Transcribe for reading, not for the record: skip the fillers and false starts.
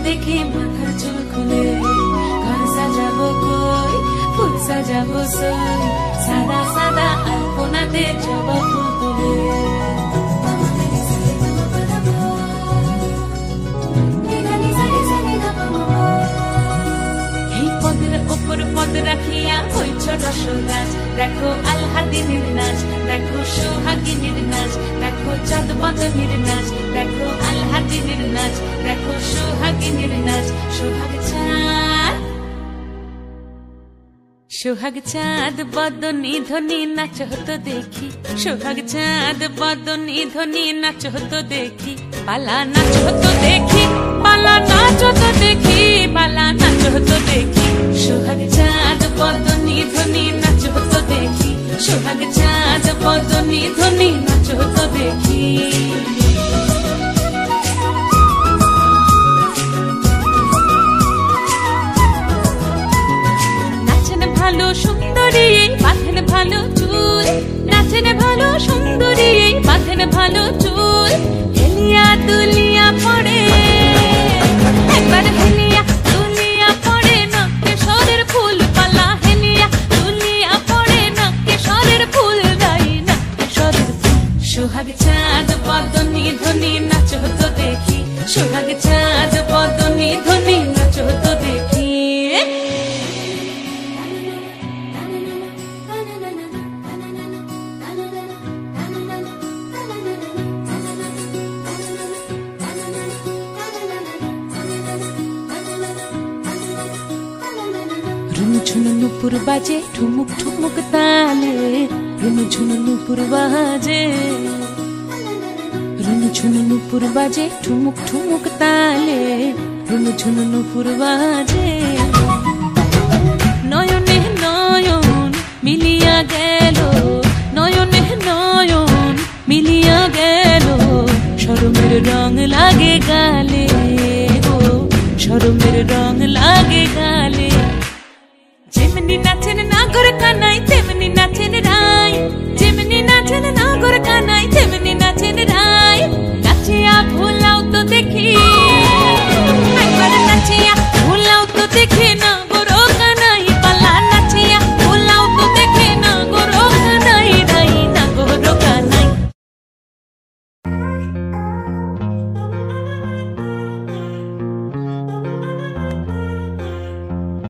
দেখি মাথার চুল খুলে ঘর সাজাবো কই ফুল সাজাবো সই সাদা সাদা আলপনাতে জবা ফুল তুলে এই পদের ওপর পদ রাখিয়া ওই ছোট গাছ দেখো আলহাদিনীর নাচ দেখো সোহাগিনীর নাচ দেখো চাঁদ বদনীর নাচ দেখো আলহাদিনীর নাচ দেখো সোহাগিনীর নাচ সোহাগ চাঁদ বদনী ধ্বনি নাচ হতো দেখি সোহাগ চাঁদ বদনী ধ্বনি নাচ হতো দেখি পালা নাচ হতো দেখি পালা নাচ হতো দেখি পালা নাচ হতো দেখি সোহাগ চাঁদ বদনী ধ্বনি নাচ হতো দেখি সোহাগ চাঁদ বদনী ধ্বনি নাচ হতো দেখি ভালো সুন্দরী বাঁধেন ভালো চুল নাচেন ভালো সুন্দরী বাঁধেন ভালো চুল হেলিয়া দুলিয়া পড়ে একবার হেলিয়া দুলিয়া পড়ে নকেশ্বরের ফুল পালা হেলিয়া দুলিয়া পড়ে নকেশ্বরের ফুল গাই নকেশ্বরের ফুল সোহাগ চাঁদ বদনী ধ্বনি নাচ হতো দেখি সোহাগ চাঁদ বদনী ধ্বনি নাচ হতো দেখি ঝুনু নুপুর বাজে ঠুমুক ঠুমুক তালে রুনু ঝুনু নুপুর বাজে রুনু ঝুনু নুপুর বাজে ঠুমুক ঠুমুক তালে রুনু ঝুনু নুপুর বাজে